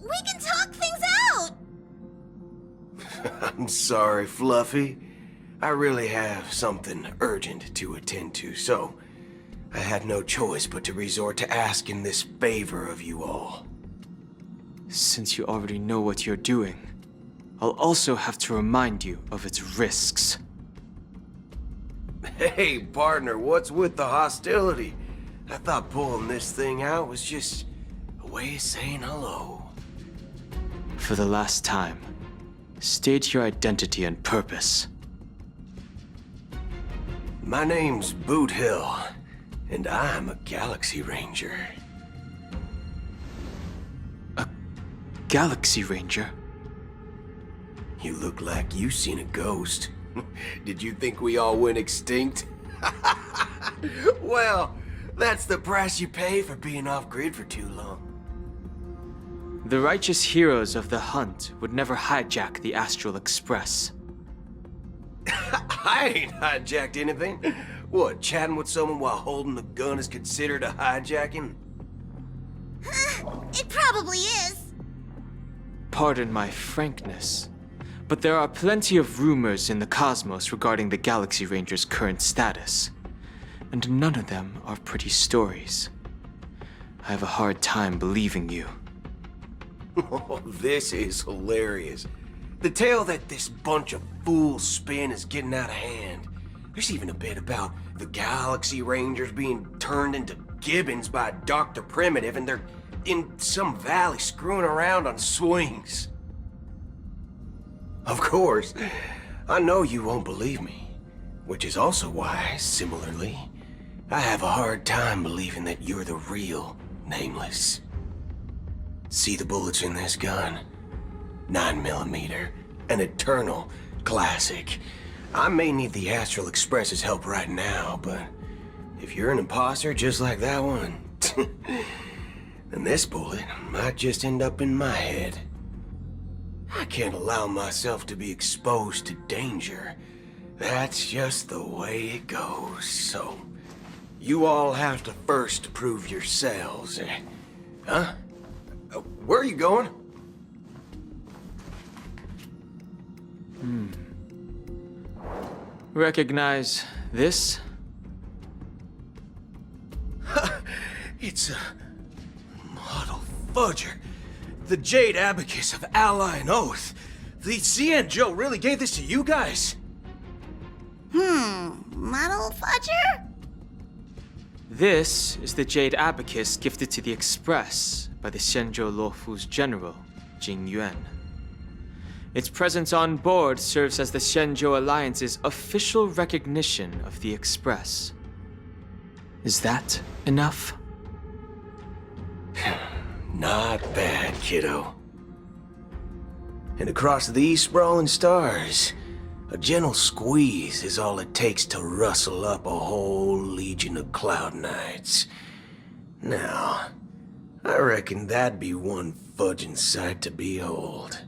We can talk things out! I'm sorry, Fluffy. I really have something urgent to attend to, so I had no choice but to resort to asking this favor of you all. Since you already know what you're doing, I'll also have to remind you of its risks. Hey, partner, what's with the hostility? I thought pulling this thing out was just a way of saying hello. For the last time, state your identity and purpose. My name's Boot Hill, and I'm a Galaxy Ranger. A Galaxy Ranger? You look like you seen a ghost. Did you think we all went extinct? Well, that's the price you pay for being off-grid for too long. The righteous heroes of the hunt would never hijack the Astral Express. I ain't hijacked anything. What, chatting with someone while holding a gun is considered a hijacking? It probably is. Pardon my frankness, but there are plenty of rumors in the cosmos regarding the Galaxy Ranger's current status, and none of them are pretty stories. I have a hard time believing you. Oh, this is hilarious. The tale that this bunch of fools spin is getting out of hand. There's even a bit about the Galaxy Rangers being turned into gibbons by Dr. Primitive, and they're in some valley screwing around on swings. Of course, I know you won't believe me, which is also why, similarly, I have a hard time believing that you're the real Nameless. See the bullets in this gun? 9mm, an eternal classic. I may need the Astral Express's help right now, but if you're an imposter just like that one, then this bullet might just end up in my head. I can't allow myself to be exposed to danger. That's just the way it goes, so you all have to first prove yourselves. Huh? Where are you going? Recognize this? It's a model fudger. The Jade Abacus of Ally and Oath. The CN Joe really gave this to you guys? Model fudger? This is the Jade Abacus gifted to the Express by the Shenzhou Luofu's general, Jing Yuan. Its presence on board serves as the Shenzhou Alliance's official recognition of the Express. Is that enough? Not bad, kiddo. And across these sprawling stars, a gentle squeeze is all it takes to rustle up a whole legion of Cloud Knights. Now, I reckon that'd be one fudging sight to behold.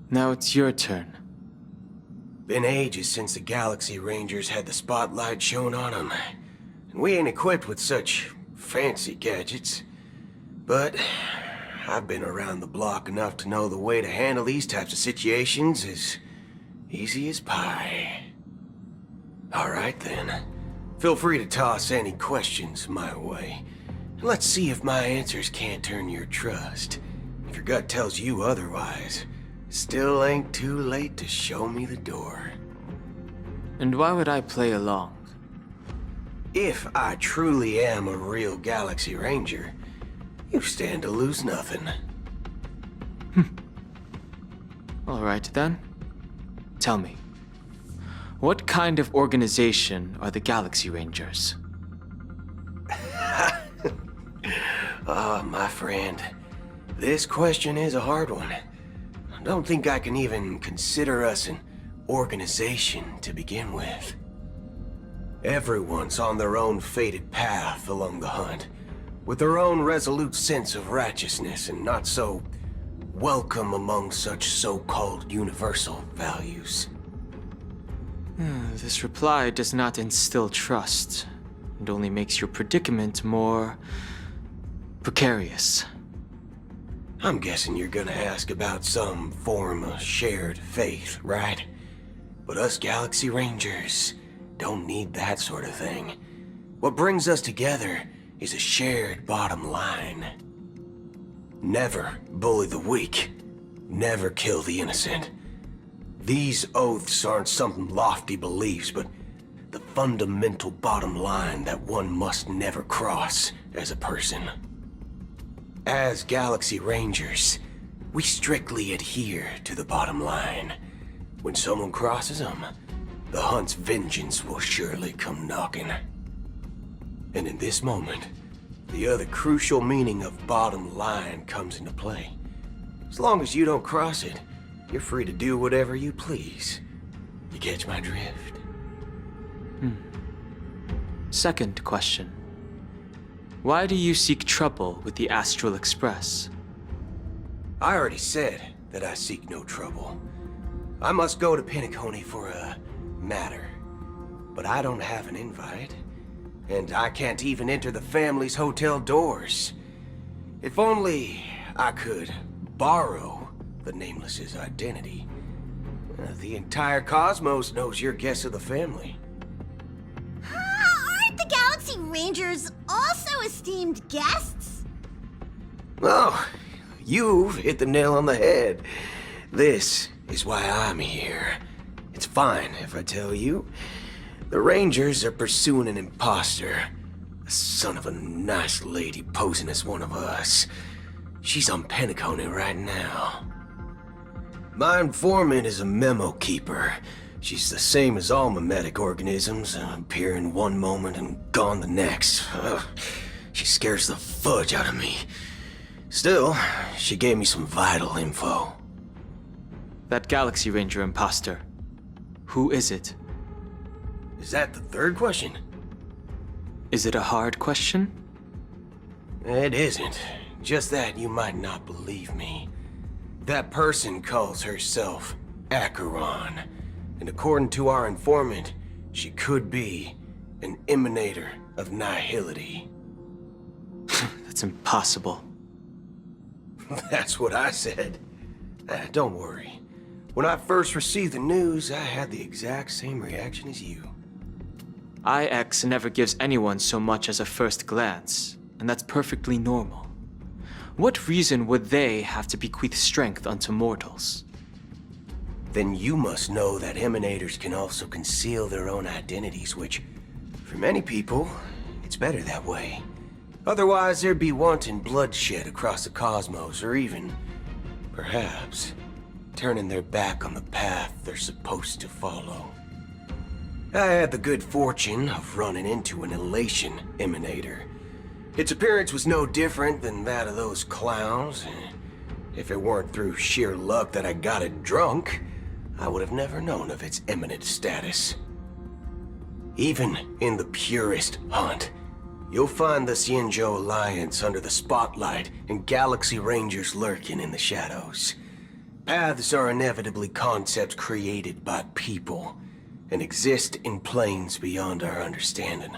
Now it's your turn. Been ages since the Galaxy Rangers had the spotlight shown on them, and we ain't equipped with such fancy gadgets. But I've been around the block enough to know the way to handle these types of situations is easy as pie. All right then, feel free to toss any questions my way. And let's see if my answers can't turn your trust. If your gut tells you otherwise, still ain't too late to show me the door. And why would I play along? If I truly am a real Galaxy Ranger, you stand to lose nothing. All right then. Tell me, what kind of organization are the Galaxy Rangers? My friend, this question is a hard one. I don't think I can even consider us an organization to begin with. Everyone's on their own fated path along the hunt, with their own resolute sense of righteousness and not so welcome among such so-called universal values. This reply does not instill trust, and only makes your predicament more Precarious. I'm guessing you're gonna ask about some form of shared faith, right? But us Galaxy Rangers don't need that sort of thing. What brings us together is a shared bottom line. Never bully the weak. Never kill the innocent. These oaths aren't some lofty beliefs, but the fundamental bottom line that one must never cross as a person. As Galaxy Rangers, we strictly adhere to the bottom line. When someone crosses them, the hunt's vengeance will surely come knocking. And in this moment, the other crucial meaning of bottom line comes into play. As long as you don't cross it, you're free to do whatever you please. You catch my drift? Second question. Why do you seek trouble with the Astral Express? I already said that I seek no trouble. I must go to Penacony for a matter. But I don't have an invite. And I can't even enter the family's hotel doors. If only I could borrow the Nameless's identity. The entire cosmos knows you're guest of the family. Aren't the Galaxy Rangers also esteemed guests? Oh, you've hit the nail on the head. This is why I'm here. It's fine if I tell you. The Rangers are pursuing an imposter. A son of a nice lady posing as one of us. She's on Penacony right now. My informant is a memo keeper. She's the same as all mimetic organisms, appearing one moment and gone the next. Ugh, she scares the fudge out of me. Still, she gave me some vital info. That Galaxy Ranger imposter. Who is it? Is that the third question? Is it a hard question? It isn't. Just that you might not believe me. That person calls herself Acheron. And according to our informant, she could be an emanator of nihility. That's impossible. That's what I said. Don't worry. When I first received the news, I had the exact same reaction as you. IX never gives anyone so much as a first glance, and that's perfectly normal. What reason would they have to bequeath strength unto mortals? Then you must know that emanators can also conceal their own identities, which, for many people, it's better that way. Otherwise, there'd be wanton bloodshed across the cosmos, or even, perhaps, turning their back on the path they're supposed to follow. I had the good fortune of running into an elation emanator. Its appearance was no different than that of those clowns. If it weren't through sheer luck that I got it drunk, I would have never known of its eminent status. Even in the purest hunt, you'll find the Xianzhou Alliance under the spotlight and Galaxy Rangers lurking in the shadows. Paths are inevitably concepts created by people and exist in planes beyond our understanding.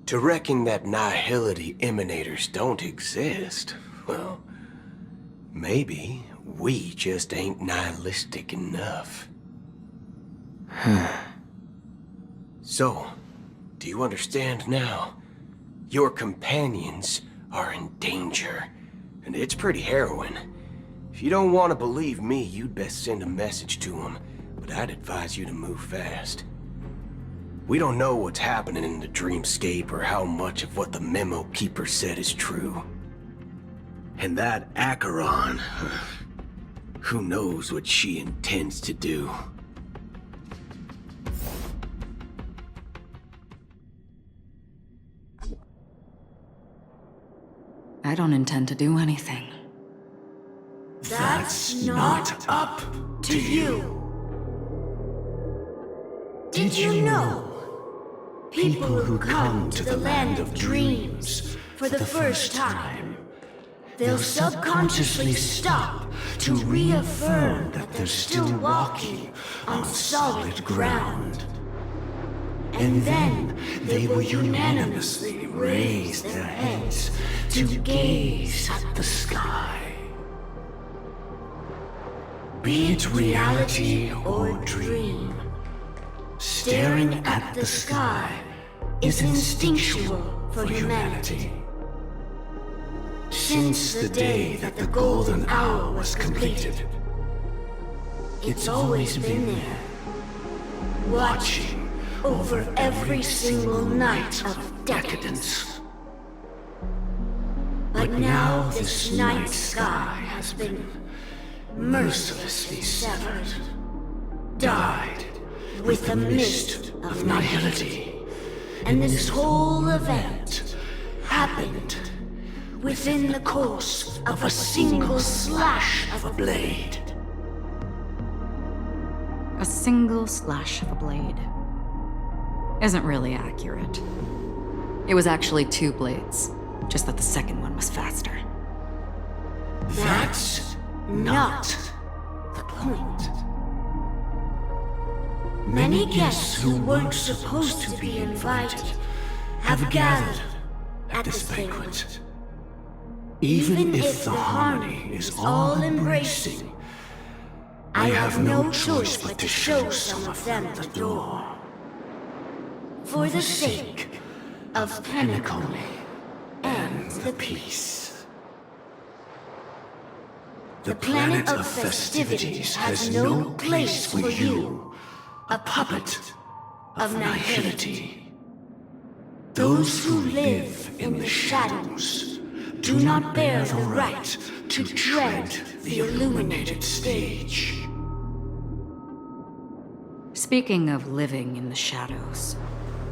To reckon that nihility emanators don't exist, well, maybe we just ain't nihilistic enough. So, do you understand now? Your companions are in danger, and it's pretty harrowing. If you don't want to believe me, you'd best send a message to them, but I'd advise you to move fast. We don't know what's happening in the dreamscape or how much of what the memo keeper said is true. And that Acheron, who knows what she intends to do. I don't intend to do anything. That's not up to you. Did you know? People who come to the land of dreams for the first time, they'll subconsciously stop to reaffirm that they're still walking on solid ground. And then they will unanimously raise their heads to gaze at the sky. Be it reality or dream, staring at the sky is instinctual for humanity. Since the day that the golden hour was completed, it's always been there, watching over every single night of decadence. But now this night sky has been mercilessly severed, dyed with the mist of nihility. And this whole event happened within the course of a single slash of a blade. A single slash of a blade isn't really accurate. It was actually 2 blades, just that the second one was faster. That's not the point. Many guests who weren't supposed to be invited have gathered at this banquet. Even if the harmony is all-embracing, I have no choice but to show some of them the door. For the sake of Penacony and the peace. The planet of festivities has no place for you, a puppet of nihility. Those who live in the shadows do not bear the right to tread the illuminated stage. Speaking of living in the shadows,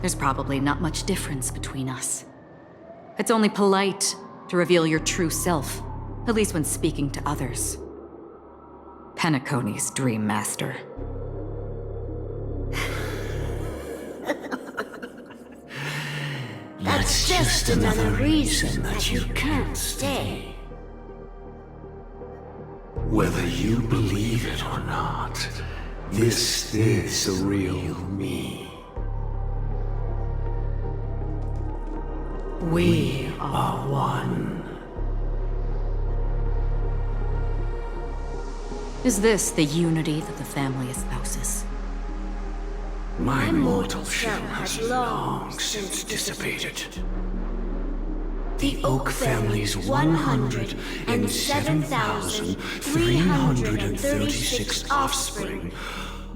there's probably not much difference between us. It's only polite to reveal your true self, at least when speaking to others. Penacony's Dream Master. That's just another reason that you can't stay. Whether you believe it or not, this is the real me. We are one. Is this the unity that the family espouses? My mortal shell has long since dissipated. The Oak family's 107,336 offspring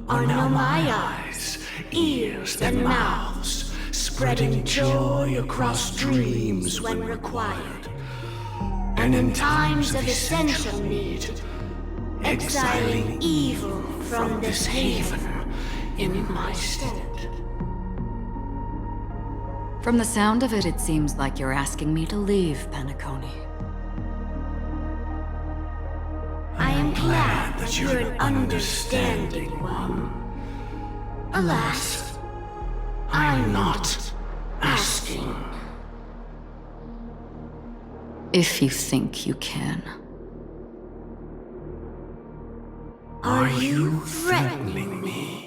are now my eyes, ears, and mouths, spreading joy across dreams when required, and in times of essential need, exiling evil from this haven in my stead. From the sound of it, it seems like you're asking me to leave Penacony. I am glad that you're an understanding one. Alas, I'm not asking. If you think you can. Are you threatening me?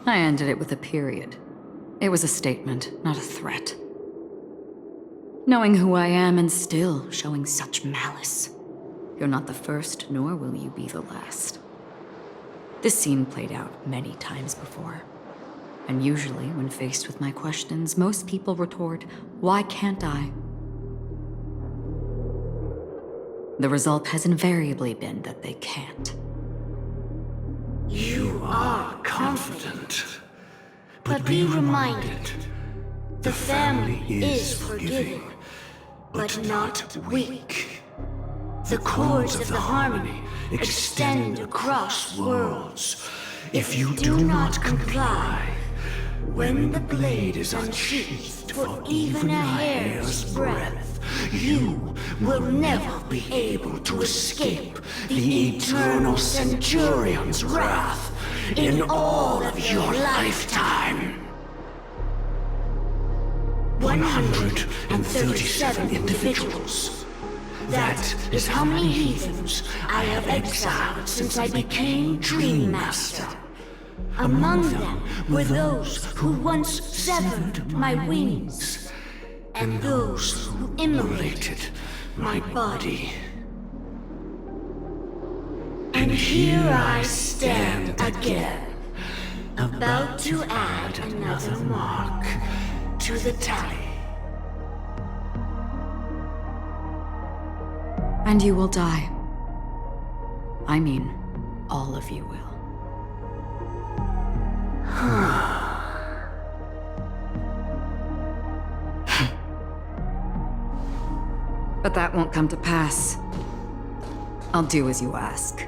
I ended it with a period. It was a statement, not a threat. Knowing who I am and still showing such malice. You're not the first, nor will you be the last. This scene played out many times before. And usually, when faced with my questions, most people retort, "Why can't I?" The result has invariably been that they can't. You are confident. But be reminded, the family is forgiving, but not weak. The cords of the harmony extend across worlds. If you do not comply, when the blade is unsheathed for even a hair's breadth, you will never be able to escape the eternal Centurion's wrath in all of your lifetime. 137 individuals, That is how many heathens I have exiled since I became Dream Master. Among them were those who once severed my wings, and those who immolated my body. And here I stand again, about to add another mark to the tally. And you will die. I mean, all of you will. But that won't come to pass. I'll do as you ask.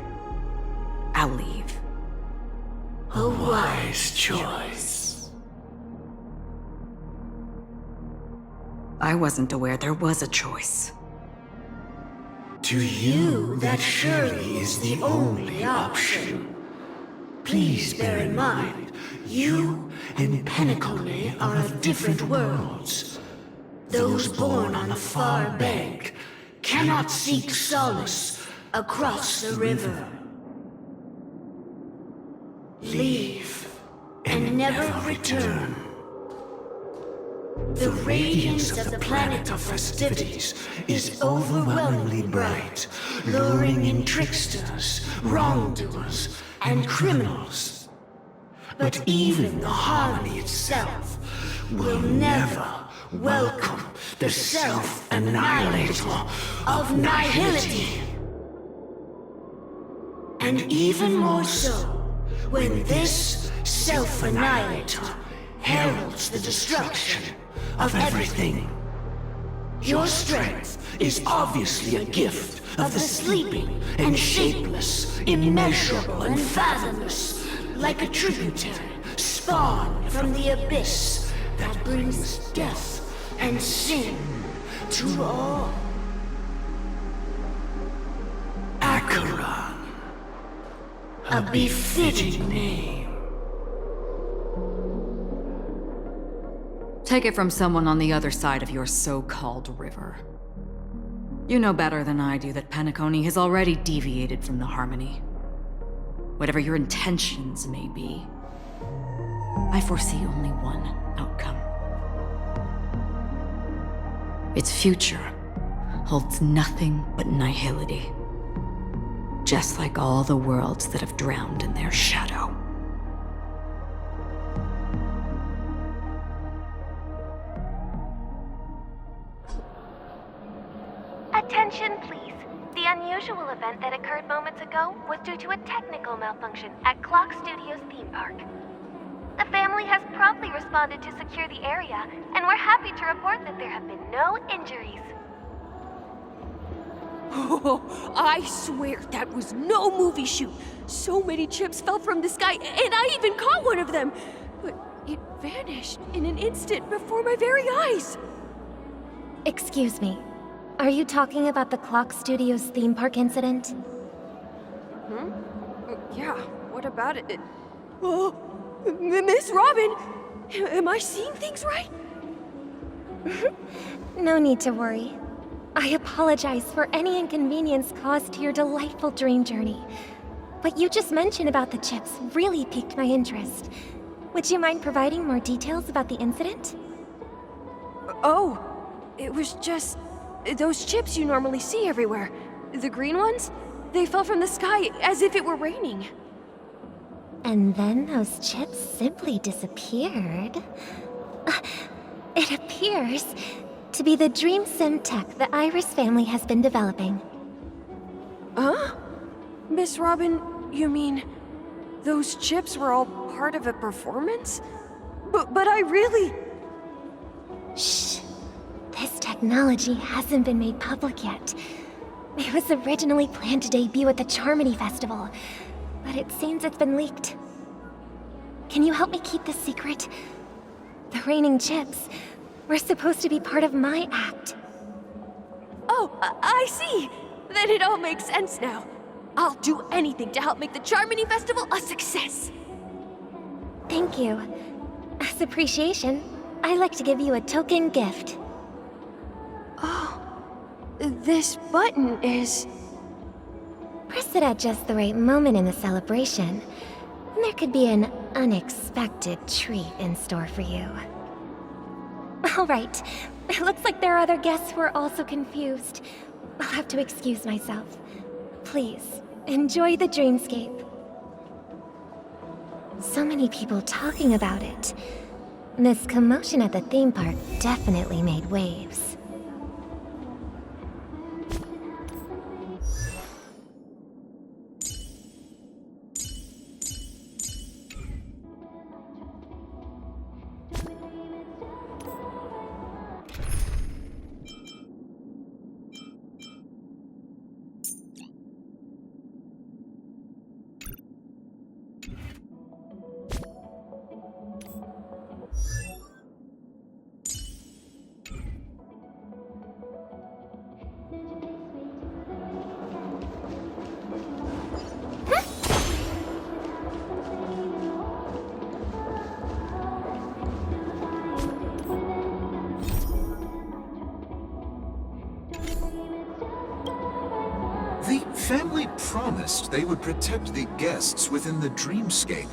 I'll leave. A wise choice. I wasn't aware there was a choice. To you, that surely is the only option. Please bear in mind, you and Penacony are of different worlds. Those born on the far bank cannot seek solace across the river. Leave and never return. The radiance of the planet of festivities is overwhelmingly bright, luring in tricksters, wrongdoers, and criminals. But even the harmony itself will never welcome the self-annihilator of nihility. And even more so, when this self-annihilator heralds the destruction of everything. Your strength is obviously a gift of the sleeping and shapeless, immeasurable and fathomless, like a tributary spawned from the abyss that brings death and sin to all. Acheron, a befitting name. Take it from someone on the other side of your so-called river. You know better than I do that Penacony has already deviated from the harmony. Whatever your intentions may be, I foresee only one outcome. Its future holds nothing but nihility. Just like all the worlds that have drowned in their shadow. Attention, please. The unusual event that occurred moments ago was due to a technical malfunction at Clock Studios theme park. The family has promptly responded to secure the area, and we're happy to report that there have been no injuries. Oh, I swear that was no movie shoot. So many chips fell from the sky, and I even caught one of them. But it vanished in an instant before my very eyes. Excuse me. Are you talking about the Clock Studios theme park incident? Yeah, what about it? Oh, Miss Robin, am I seeing things right? No need to worry. I apologize for any inconvenience caused to your delightful dream journey. What you just mentioned about the chips really piqued my interest. Would you mind providing more details about the incident? Oh, it was just those chips you normally see everywhere. The green ones? They fell from the sky as if it were raining. And then those chips simply disappeared. It appears to be the Dream Sim tech the Iris family has been developing. Huh? Miss Robin, you mean those chips were all part of a performance? But I really... Shh. This technology hasn't been made public yet. It was originally planned to debut at the Charmony Festival, but it seems it's been leaked. Can you help me keep this secret? The raining chips were supposed to be part of my act. Oh, I see. Then it all makes sense now. I'll do anything to help make the Charmony Festival a success. Thank you. As appreciation, I'd like to give you a token gift. Oh, this button is... Press it at just the right moment in the celebration, and there could be an unexpected treat in store for you. Alright, it looks like there are other guests who are also confused. I'll have to excuse myself. Please, enjoy the dreamscape. So many people talking about it. This commotion at the theme park definitely made waves. The family promised they would protect the guests within the dreamscape,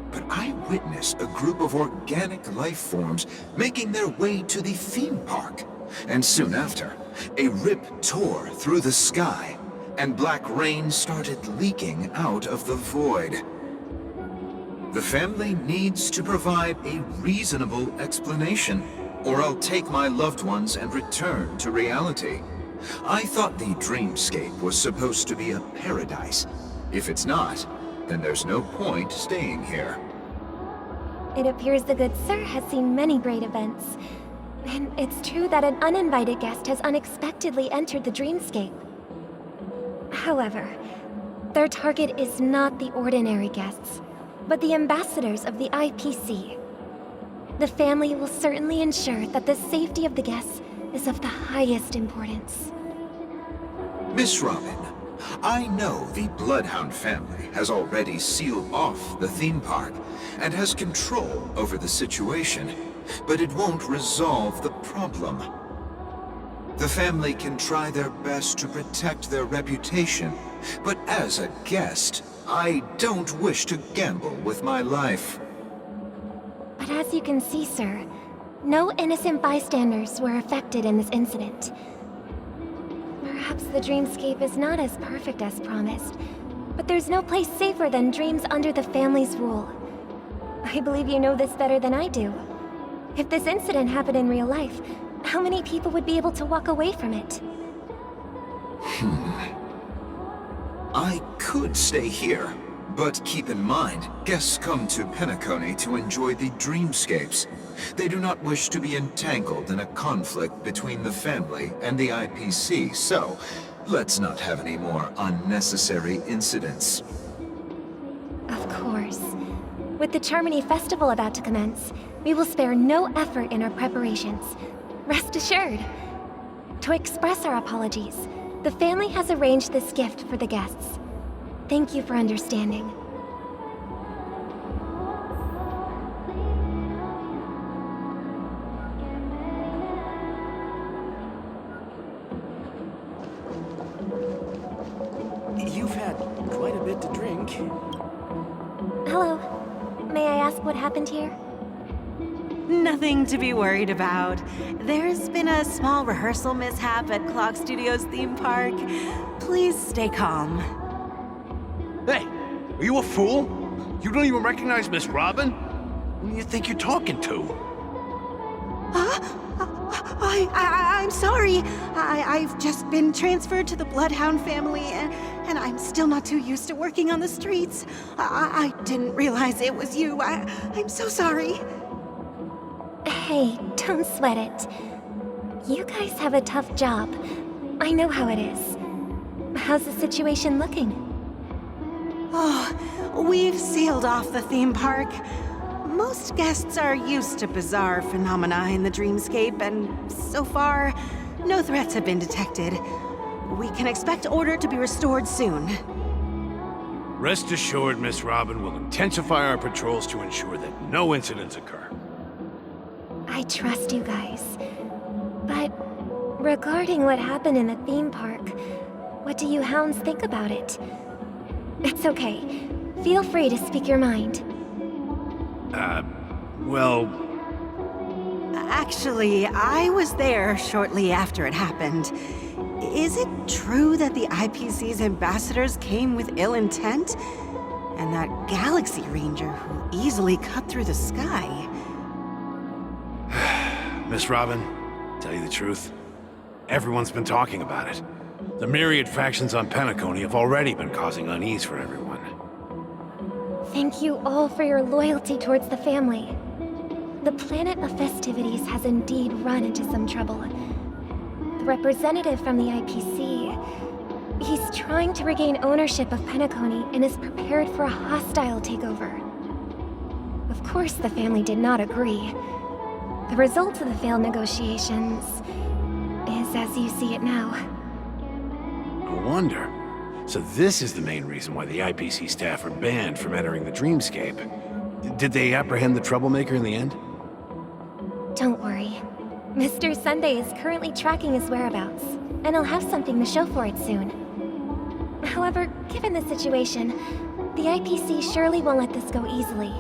but I witnessed a group of organic life forms making their way to the theme park. And soon after, a rip tore through the sky, and black rain started leaking out of the void. The family needs to provide a reasonable explanation, or I'll take my loved ones and return to reality. I thought the dreamscape was supposed to be a paradise. If it's not, then there's no point staying here. It appears the good sir has seen many great events. And it's true that an uninvited guest has unexpectedly entered the dreamscape. However, their target is not the ordinary guests, but the ambassadors of the IPC. The family will certainly ensure that the safety of the guests is of the highest importance. Miss Robin, I know the Bloodhound family has already sealed off the theme park and has control over the situation, but it won't resolve the problem. The family can try their best to protect their reputation, but as a guest, I don't wish to gamble with my life. But as you can see, sir, no innocent bystanders were affected in this incident. Perhaps the dreamscape is not as perfect as promised, but there's no place safer than dreams under the family's rule. I believe you know this better than I do. If this incident happened in real life, how many people would be able to walk away from it? I could stay here, but keep in mind, guests come to Penacony to enjoy the dreamscapes. They do not wish to be entangled in a conflict between the family and the IPC, so let's not have any more unnecessary incidents. Of course. With the Charmony Festival about to commence, we will spare no effort in our preparations. Rest assured. To express our apologies, the family has arranged this gift for the guests. Thank you for understanding. You've had quite a bit to drink. Hello. May I ask what happened here? Nothing to be worried about. There's been a small rehearsal mishap at Clock Studios theme park. Please stay calm. Hey, are you a fool? You don't even recognize Miss Robin? Who do you think you're talking to? I'm sorry. I've just been transferred to the Bloodhound family, and I'm still not too used to working on the streets. I didn't realize it was you. I'm so sorry. Hey, don't sweat it. You guys have a tough job. I know how it is. How's the situation looking? Oh, we've sealed off the theme park. Most guests are used to bizarre phenomena in the dreamscape, and so far, no threats have been detected. We can expect order to be restored soon. Rest assured, Miss Robin will intensify our patrols to ensure that no incidents occur. I trust you guys. But Regarding what happened in the theme park, what do you hounds think about it? It's okay. Feel free to speak your mind. Well, Actually, I was there shortly after it happened. Is it true that the IPC's ambassadors came with ill intent? And that Galaxy Ranger who easily cut through the sky? Miss Robin, tell you the truth, everyone's been talking about it. The myriad factions on Penacony have already been causing unease for everyone. Thank you all for your loyalty towards the family. The planet of festivities has indeed run into some trouble. The representative from the IPC, he's trying to regain ownership of Penacony and is prepared for a hostile takeover. Of course, the family did not agree. The result of the failed negotiations is as you see it now. No wonder. So this is the main reason why the IPC staff are banned from entering the Dreamscape. Did they apprehend the troublemaker in the end? Don't worry. Mr. Sunday is currently tracking his whereabouts, and he'll have something to show for it soon. However, given the situation, the IPC surely won't let this go easily.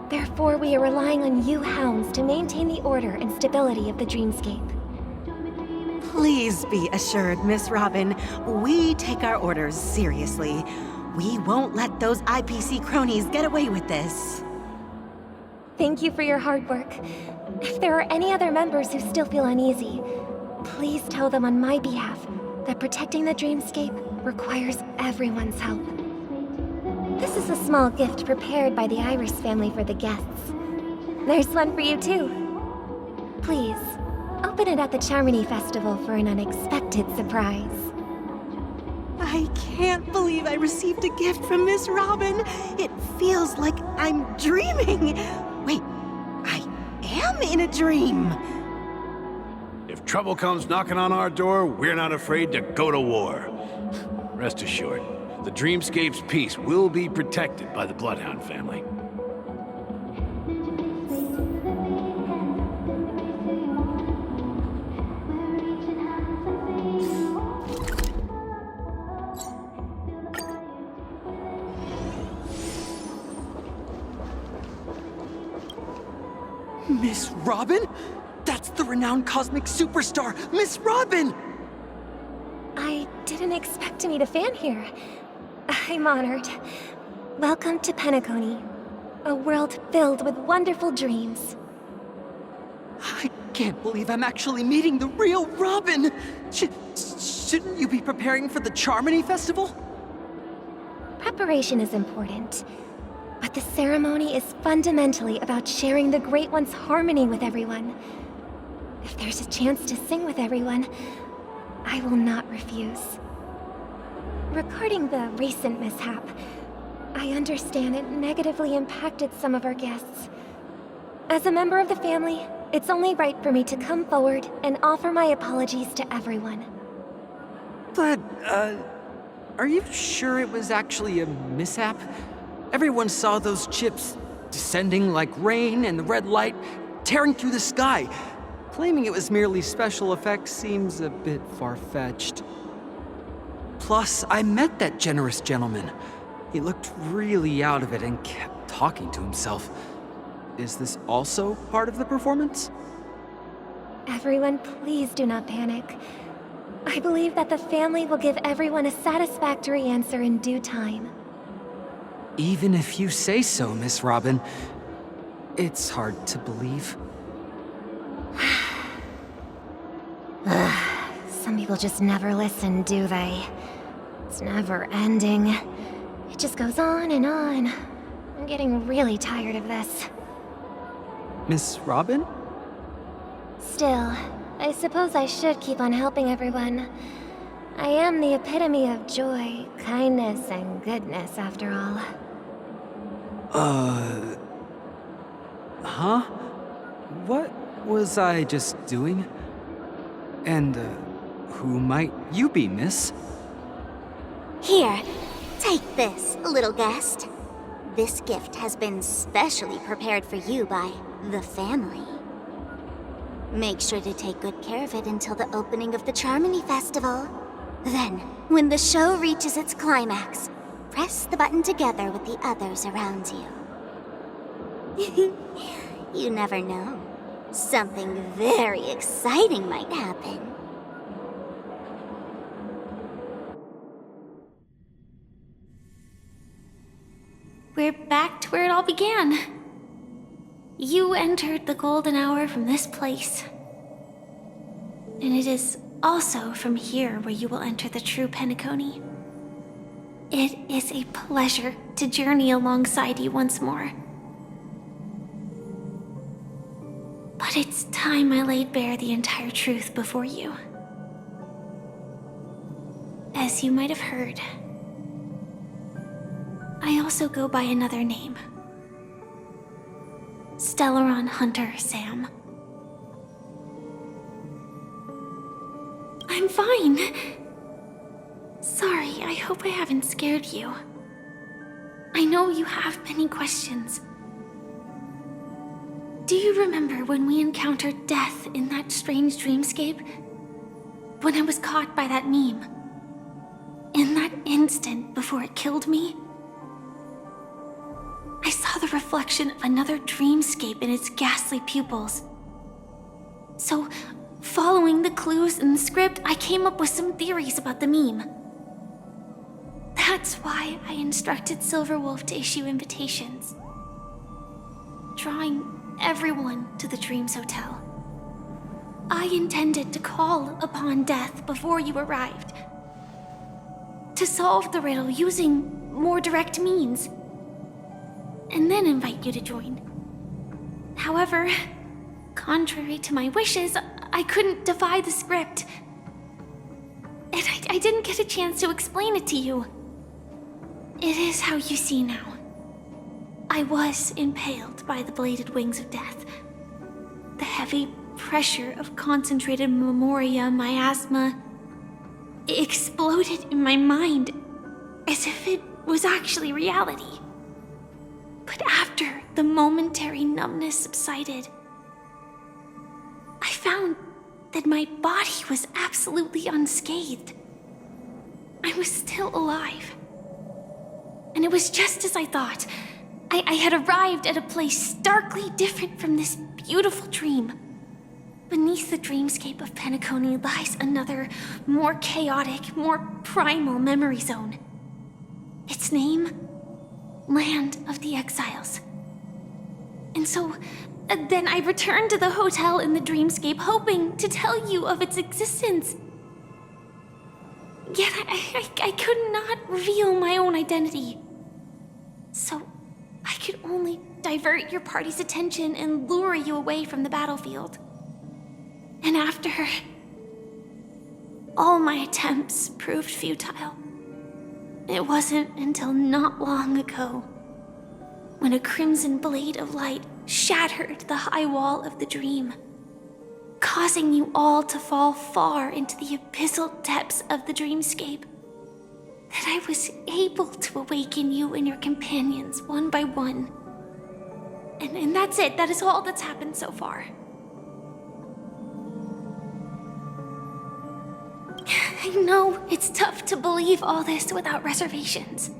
Therefore, we are relying on you hounds to maintain the order and stability of the Dreamscape. Please be assured, Miss Robin, we take our orders seriously. We won't let those IPC cronies get away with this. Thank you for your hard work. If there are any other members who still feel uneasy, please tell them on my behalf that protecting the Dreamscape requires everyone's help. This is a small gift prepared by the Iris family for the guests. There's one for you too. Please, open it at the Charmony Festival for an unexpected surprise. I can't believe I received a gift from Miss Robin. It feels like I'm dreaming. Wait, I am in a dream. If trouble comes knocking on our door, we're not afraid to go to war. Rest assured, the Dreamscape's peace will be protected by the Bloodhound family. Miss Robin? That's the renowned cosmic superstar, Miss Robin! I didn't expect to meet a fan here. I'm honored. Welcome to Penacony, a world filled with wonderful dreams. I can't believe I'm actually meeting the real Robin! Shouldn't you be preparing for the Charmony Festival? Preparation is important, but the ceremony is fundamentally about sharing the Great One's harmony with everyone. If there's a chance to sing with everyone, I will not refuse. Regarding the recent mishap, I understand it negatively impacted some of our guests. As a member of the family, it's only right for me to come forward and offer my apologies to everyone. But, are you sure it was actually a mishap? Everyone saw those chips descending like rain and the red light tearing through the sky. Claiming it was merely special effects seems a bit far-fetched. Plus, I met that generous gentleman. He looked really out of it and kept talking to himself. Is this also part of the performance? Everyone, please do not panic. I believe that the family will give everyone a satisfactory answer in due time. Even if you say so, Miss Robin, it's hard to believe. Some people just never listen, do they? It's never ending. It just goes on and on. I'm getting really tired of this. Miss Robin? Still, I suppose I should keep on helping everyone. I am the epitome of joy, kindness, and goodness, after all. Huh? What was I just doing? And, who might you be, miss? Here, take this, little guest. This gift has been specially prepared for you by the family. Make sure to take good care of it until the opening of the Charmony Festival. Then, when the show reaches its climax, press the button together with the others around you. You never know. Something very exciting might happen. We're back to where it all began. You entered the golden hour from this place. And it is also from here where you will enter the true Penacony. It is a pleasure to journey alongside you once more. But it's time I laid bare the entire truth before you. As you might have heard, I also go by another name. Stellaron Hunter Sam. I'm fine. Sorry, I hope I haven't scared you. I know you have many questions. Do you remember when we encountered death in that strange dreamscape? When I was caught by that meme? In that instant before it killed me? I saw the reflection of another dreamscape in its ghastly pupils. So, following the clues in the script, I came up with some theories about the meme. That's why I instructed Silverwolf to issue invitations, drawing everyone to the Dreams Hotel. I intended to call upon death before you arrived, to solve the riddle using more direct means, and then invite you to join. However, contrary to my wishes, I couldn't defy the script. And I didn't get a chance to explain it to you. It is how you see now. I was impaled by the bladed wings of death. The heavy pressure of concentrated memoria miasma exploded in my mind as if it was actually reality. But after the momentary numbness subsided, I found that my body was absolutely unscathed. I was still alive. And it was just as I thought. I had arrived at a place starkly different from this beautiful dream. Beneath the dreamscape of Penacony lies another, more chaotic, more primal memory zone. Its name? Land of the Exiles. And so, then I returned to the hotel in the dreamscape, hoping to tell you of its existence. Yet I could not reveal my own identity. So, I could only divert your party's attention and lure you away from the battlefield. And after, all my attempts proved futile. It wasn't until not long ago, when a crimson blade of light shattered the high wall of the dream, causing you all to fall far into the abyssal depths of the dreamscape, that I was able to awaken you and your companions one by one. And that's it. That is all that's happened so far. I know it's tough to believe all this without reservations.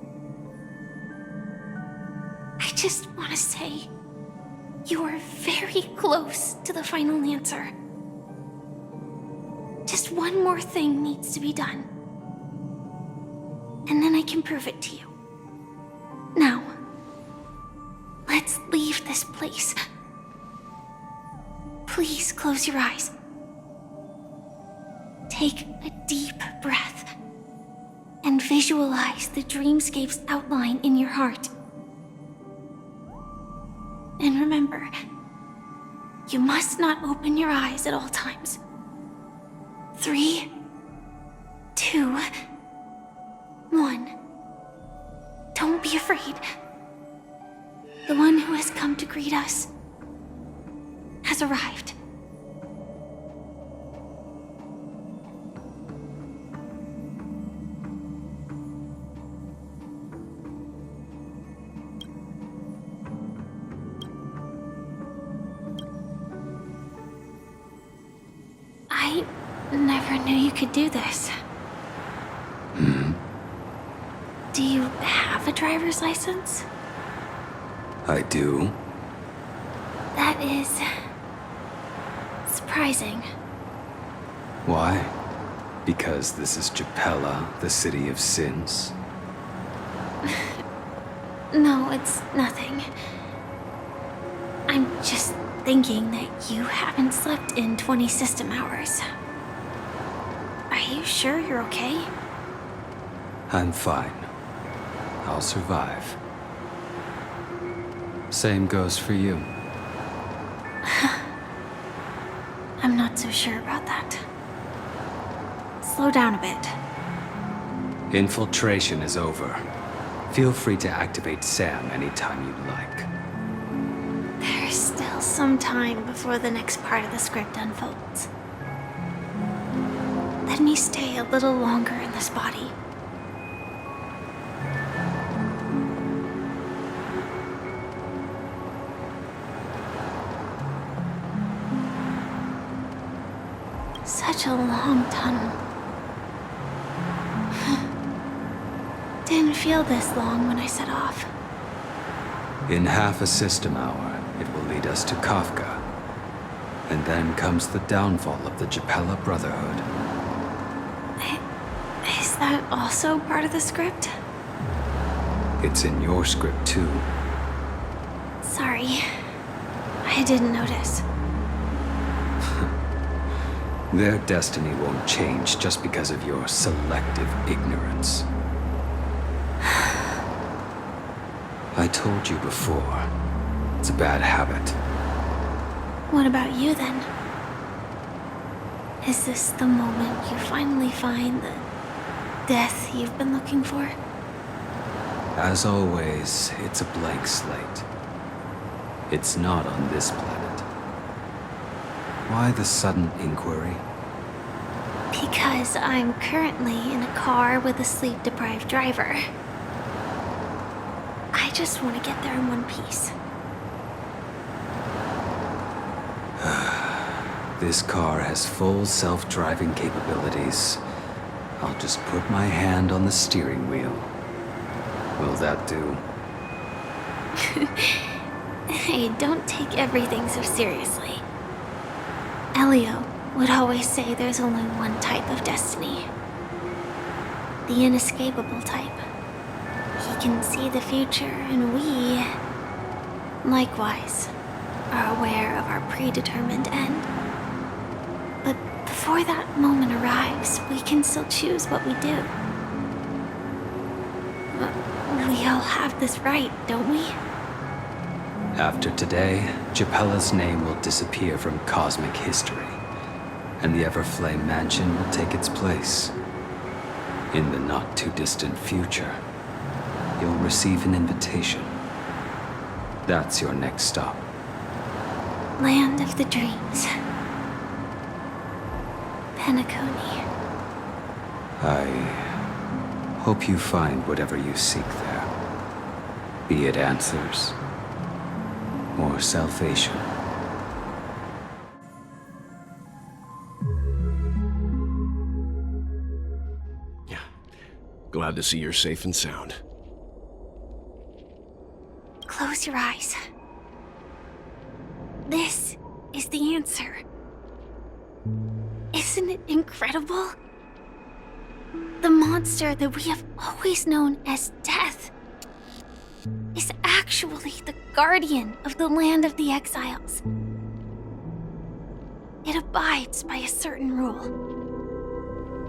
I just want to say, you are very close to the final answer. Just one more thing needs to be done. And then I can prove it to you. Now, let's leave this place. Please close your eyes. Take a deep breath and visualize the dreamscape's outline in your heart. And remember, you must not open your eyes at all times. 3, 2, 1. Don't be afraid. The one who has come to greet us has arrived. never knew you could do this. Do you have a driver's license? I do. That is... surprising. Why? Because this is Japella, the city of sins? No, it's nothing. I'm just thinking that you haven't slept in 20 system hours. Are you sure you're okay? I'm fine. I'll survive. Same goes for you. I'm not so sure about that. Slow down a bit. Infiltration is over. Feel free to activate Sam anytime you'd like. There's still some time before the next part of the script unfolds. Let me stay a little longer in this body. Such a long tunnel. Didn't feel this long when I set off. In half a system hour, it will lead us to Kafka. And then comes the downfall of the Japella Brotherhood. Is that also part of the script? It's in your script too. Sorry. I didn't notice. Their destiny won't change just because of your selective ignorance. I told you before, it's a bad habit. What about you then? Is this the moment you finally find the death you've been looking for? As always, it's a blank slate. It's not on this planet. Why the sudden inquiry? Because I'm currently in a car with a sleep-deprived driver. I just want to get there in one piece. This car has full self-driving capabilities. I'll just put my hand on the steering wheel. Will that do? Hey, don't take everything so seriously. Elio would always say there's only one type of destiny. The inescapable type. He can see the future, and we, likewise, are aware of our predetermined end. But before that moment arrives, we can still choose what we do. We all have this right, don't we? After today, Japella's name will disappear from cosmic history, and the Everflame Mansion will take its place. In the not-too-distant future, you'll receive an invitation. That's your next stop. Land of the Dreams. Penacony. I hope you find whatever you seek there. Be it answers or salvation. Yeah. Glad to see you're safe and sound. Close your eyes. This is the answer. Isn't it incredible? The monster that we have always known as Death is actually the guardian of the land of the exiles. It abides by a certain rule,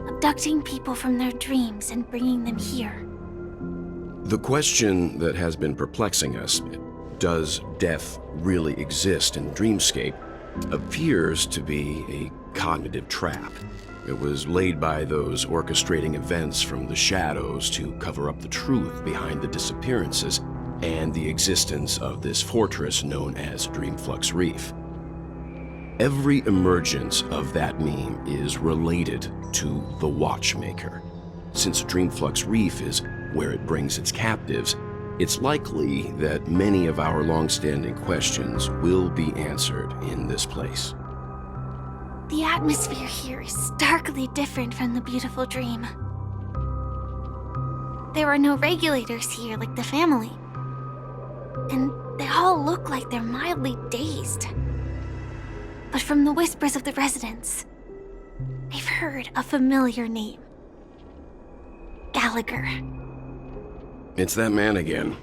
abducting people from their dreams and bringing them here. The question that has been perplexing us, does death really exist in Dreamscape, appears to be a cognitive trap. It was laid by those orchestrating events from the shadows to cover up the truth behind the disappearances and the existence of this fortress known as Dreamflux Reef. Every emergence of that meme is related to the Watchmaker. Since Dreamflux Reef is where it brings its captives, it's likely that many of our long-standing questions will be answered in this place. The atmosphere here is starkly different from the beautiful dream. There are no regulators here like the family. And they all look like they're mildly dazed. But from the whispers of the residents, I've heard a familiar name. Gallagher. It's that man again.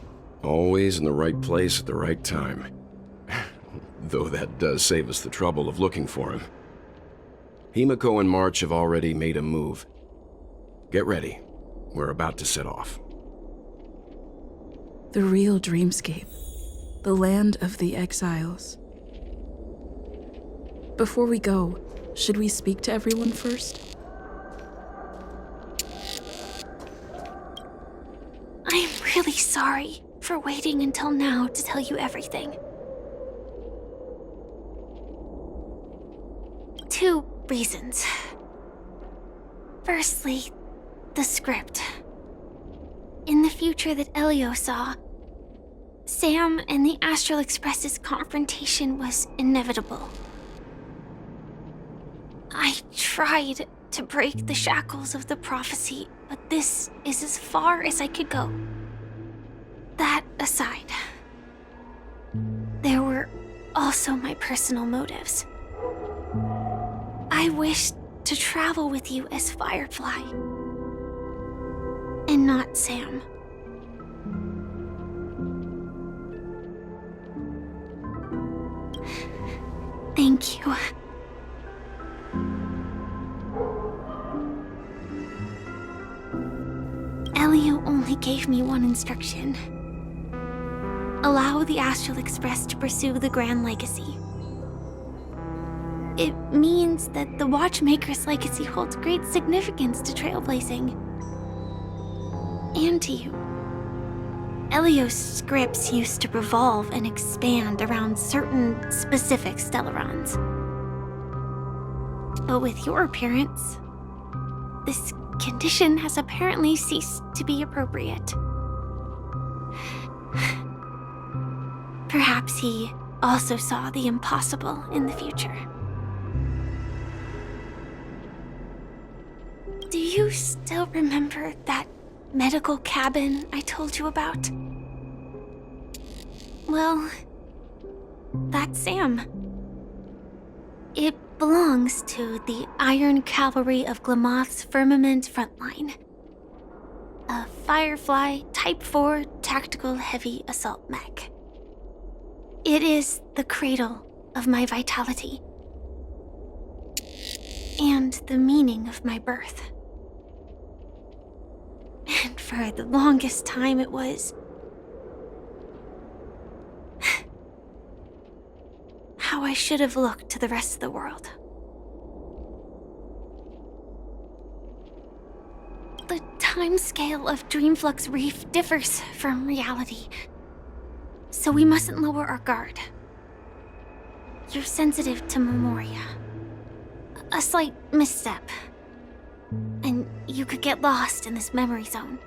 Always in the right place at the right time. Though that does save us the trouble of looking for him. Himiko and March have already made a move. Get ready. We're about to set off. The real dreamscape. The land of the exiles. Before we go, should we speak to everyone first? I'm really sorry for waiting until now to tell you everything. 2 reasons. Firstly, the script. In the future that Elio saw, Sam and the Astral Express's confrontation was inevitable. I tried to break the shackles of the prophecy, but this is as far as I could go. That aside, there were also my personal motives. I wished to travel with you as Firefly, and not Sam. Thank you. Elio only gave me one instruction. Allow the Astral Express to pursue the Grand Legacy. It means that the Watchmaker's legacy holds great significance to Trailblazing. And to you. Elio's scripts used to revolve and expand around certain specific Stellarons. But with your appearance, this condition has apparently ceased to be appropriate. Perhaps he also saw the impossible in the future. Do you still remember that medical cabin I told you about? Well, that's Sam. It belongs to the Iron Cavalry of Glamoth's Firmament Frontline. A Firefly Type 4 tactical heavy assault mech. It is the cradle of my vitality. And the meaning of my birth. And for the longest time it was how I should have looked to the rest of the world. The timescale of Dreamflux Reef differs from reality, so we mustn't lower our guard. You're sensitive to Memoria. A slight misstep, and you could get lost in this memory zone.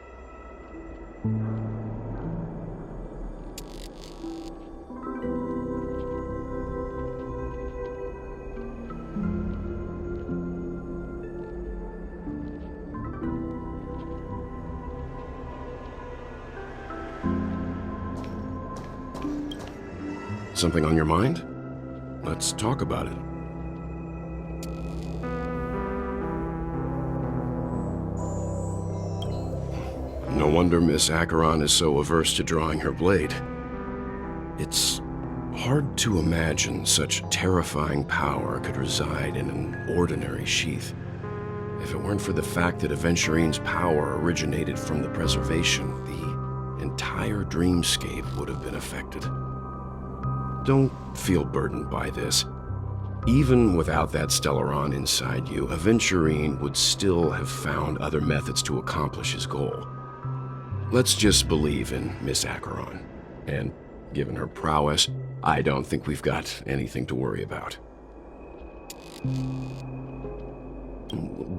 Something on your mind? Let's talk about it. No wonder Miss Acheron is so averse to drawing her blade. It's hard to imagine such terrifying power could reside in an ordinary sheath. If it weren't for the fact that Aventurine's power originated from the preservation, the entire dreamscape would have been affected. Don't feel burdened by this. Even without that Stellaron inside you, Aventurine would still have found other methods to accomplish his goal. Let's just believe in Miss Acheron. And given her prowess, I don't think we've got anything to worry about.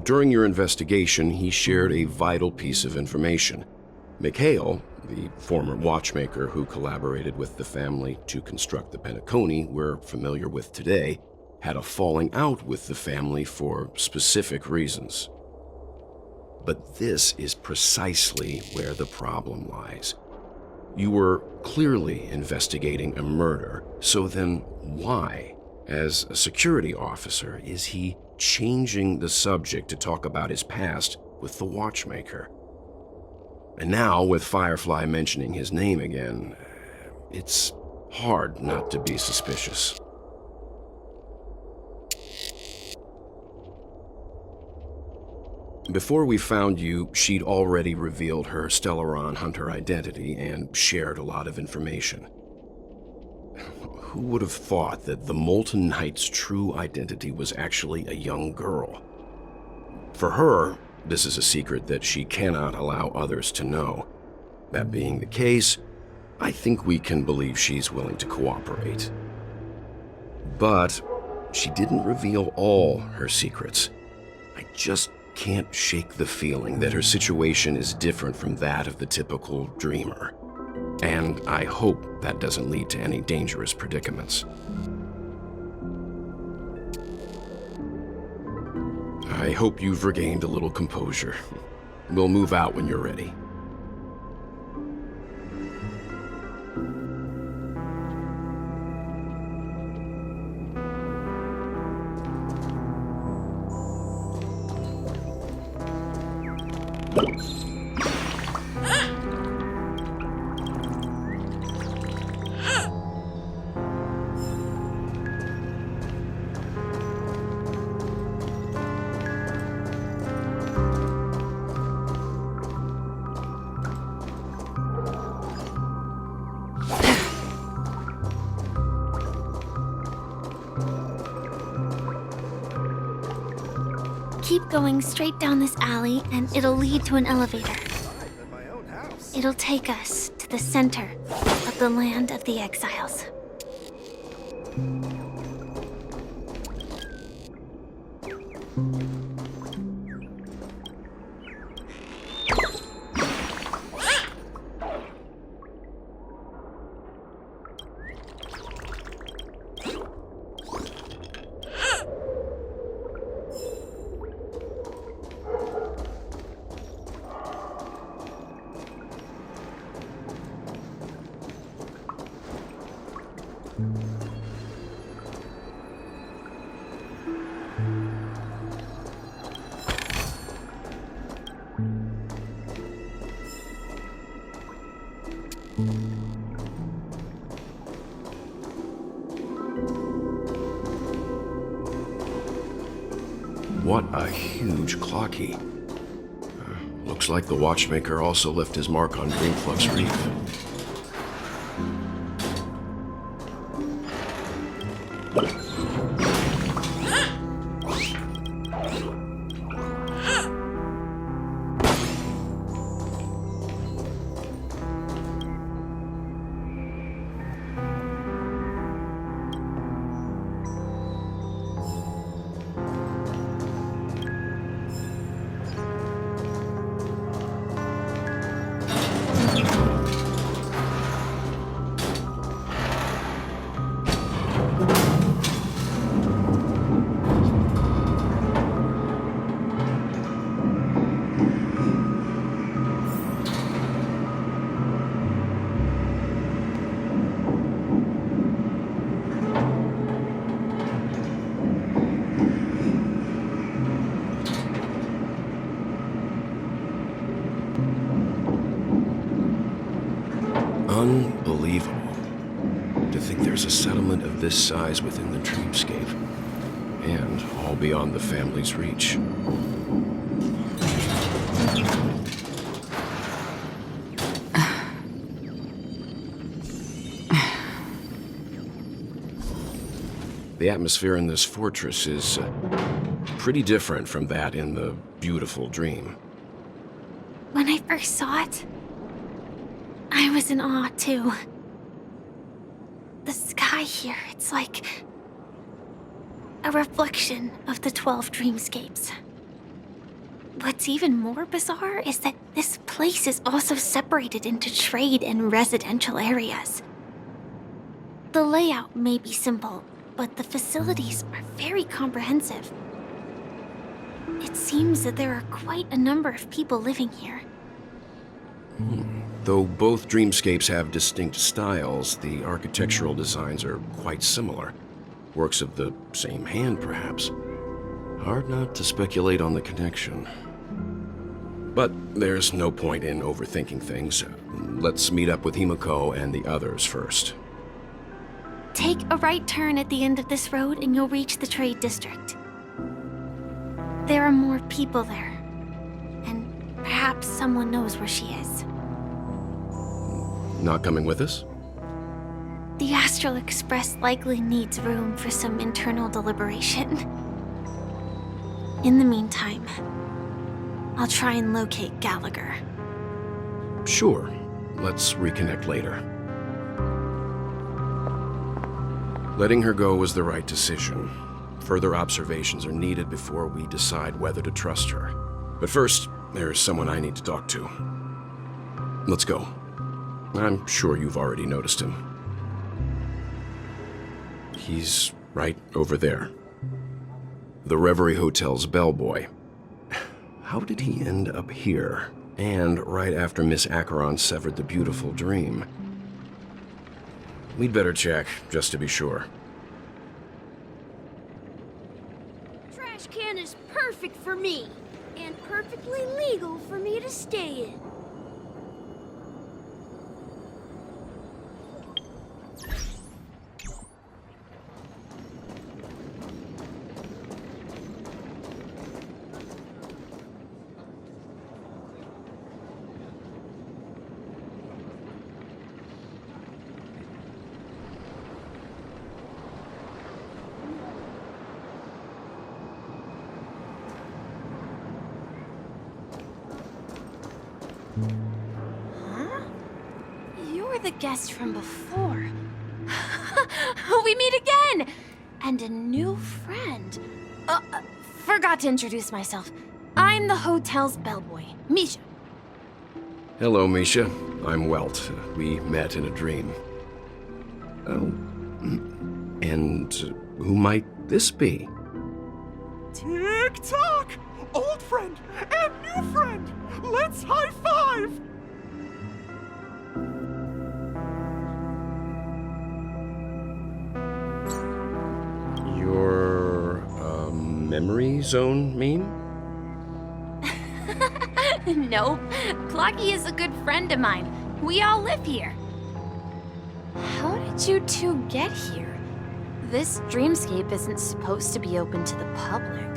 During your investigation, he shared a vital piece of information. Mikhail, the former watchmaker who collaborated with the family to construct the Penacony we're familiar with today, had a falling out with the family for specific reasons. But this is precisely where the problem lies. You were clearly investigating a murder, so then why, as a security officer, is he changing the subject to talk about his past with the watchmaker? And now, with Firefly mentioning his name again, it's hard not to be suspicious. Before we found you, she'd already revealed her Stellaron Hunter identity and shared a lot of information. Who would have thought that the Molten Knight's true identity was actually a young girl? For her, this is a secret that she cannot allow others to know. That being the case, I think we can believe she's willing to cooperate. But she didn't reveal all her secrets. I just can't shake the feeling that her situation is different from that of the typical dreamer. And I hope that doesn't lead to any dangerous predicaments. I hope you've regained a little composure. We'll move out when you're ready. Keep going straight down this alley, and it'll lead to an elevator. It'll take us to the center of the land of the exiles. What a huge clock key. Looks like the watchmaker also left his mark on Dreamflux Reef. Unbelievable. To think there's a settlement of this size within the dreamscape, and all beyond the family's reach. The atmosphere in this fortress is pretty different from that in the beautiful dream. When I first saw it, I was in awe, too. The sky here, it's like a reflection of the 12 dreamscapes. What's even more bizarre is that this place is also separated into trade and residential areas. The layout may be simple, but the facilities are very comprehensive. It seems that there are quite a number of people living here. Though both dreamscapes have distinct styles, the architectural designs are quite similar. Works of the same hand, perhaps. Hard not to speculate on the connection. But there's no point in overthinking things. Let's meet up with Himiko and the others first. Take a right turn at the end of this road and you'll reach the trade district. There are more people there, and perhaps someone knows where she is. Not coming with us? The Astral Express likely needs room for some internal deliberation. In the meantime, I'll try and locate Gallagher. Sure. Let's reconnect later. Letting her go was the right decision. Further observations are needed before we decide whether to trust her. But first, there's someone I need to talk to. Let's go. I'm sure you've already noticed him. He's right over there. The Reverie Hotel's bellboy. How did he end up here? And right after Miss Acheron severed the beautiful dream. We'd better check, just to be sure. Trash can is perfect for me, and perfectly legal for me to stay in. The guest from before. We meet again! And a new friend. Forgot to introduce myself. I'm the hotel's bellboy, Misha. Hello, Misha. I'm Welt. We met in a dream. Oh. And who might this be? Tick-tock! Old friend and new friend! Let's high-five! Your, memory zone meme? No, Clocky is a good friend of mine. We all live here. How did you two get here? This dreamscape isn't supposed to be open to the public.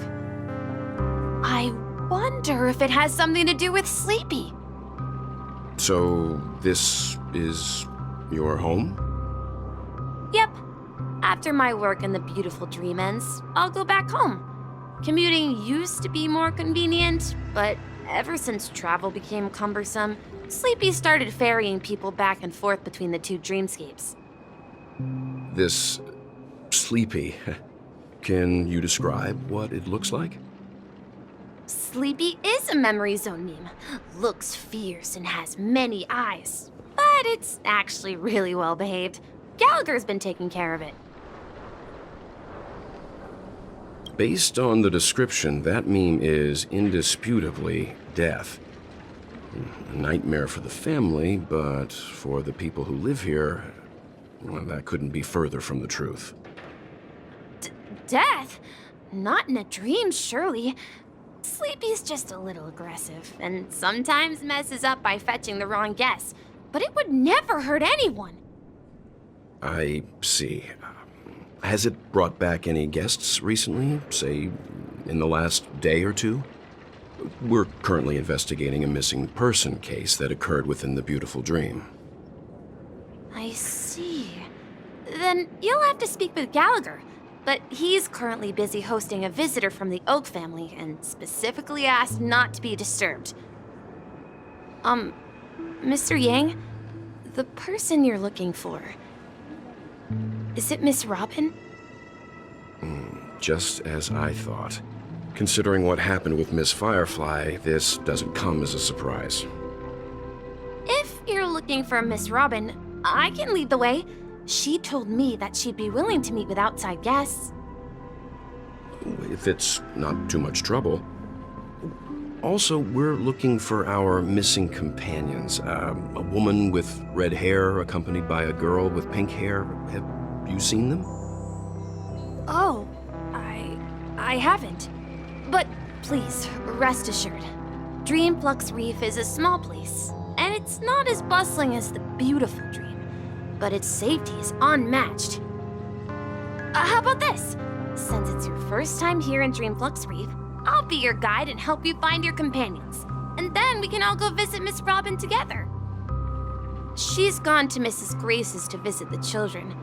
I wonder if it has something to do with Sleepy. So, this is your home? Yep. After my work in the beautiful dream ends, I'll go back home. Commuting used to be more convenient, but ever since travel became cumbersome, Sleepy started ferrying people back and forth between the two dreamscapes. This Sleepy. Can you describe what it looks like? Sleepy is a memory zone meme. Looks fierce and has many eyes. But it's actually really well behaved. Gallagher's been taking care of it. Based on the description, that meme is indisputably death. A nightmare for the family, but for the people who live here, well, that couldn't be further from the truth. Death? Not in a dream, surely. Sleepy's just a little aggressive, and sometimes messes up by fetching the wrong guess. But it would never hurt anyone. I see. Has it brought back any guests recently, say, in the last day or two? We're currently investigating a missing person case that occurred within the beautiful dream. I see. Then you'll have to speak with Gallagher. But he's currently busy hosting a visitor from the Oak family and specifically asked not to be disturbed. Mr. Yang, the person you're looking for, is it Miss Robin? Just as I thought. Considering what happened with Miss Firefly, this doesn't come as a surprise. If you're looking for Miss Robin, I can lead the way. She told me that she'd be willing to meet with outside guests. If it's not too much trouble. Also, we're looking for our missing companions. A woman with red hair accompanied by a girl with pink hair. Have you seen them? Oh, I haven't. But please, rest assured. Dreamflux Reef is a small place, and it's not as bustling as the beautiful Dream, but its safety is unmatched. How about this? Since it's your first time here in Dreamflux Reef, I'll be your guide and help you find your companions. And then we can all go visit Miss Robin together. She's gone to Mrs. Grace's to visit the children.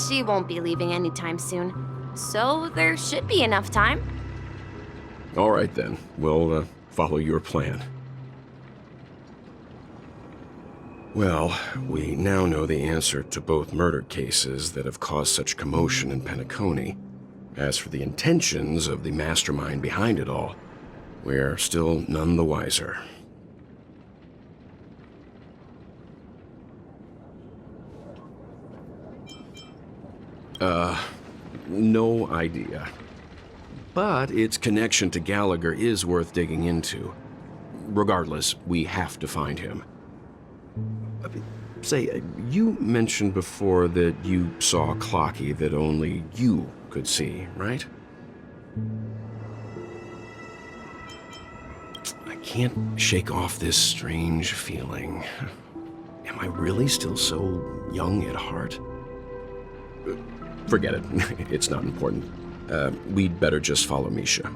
She won't be leaving anytime soon, so there should be enough time. All right then, we'll follow your plan. Well, we now know the answer to both murder cases that have caused such commotion in Penacony. As for the intentions of the mastermind behind it all, we're still none the wiser. No idea. But its connection to Gallagher is worth digging into. Regardless, we have to find him. Say, you mentioned before that you saw a Clocky that only you could see, right? I can't shake off this strange feeling. Am I really still so young at heart? Forget it. It's not important. We'd better just follow Misha.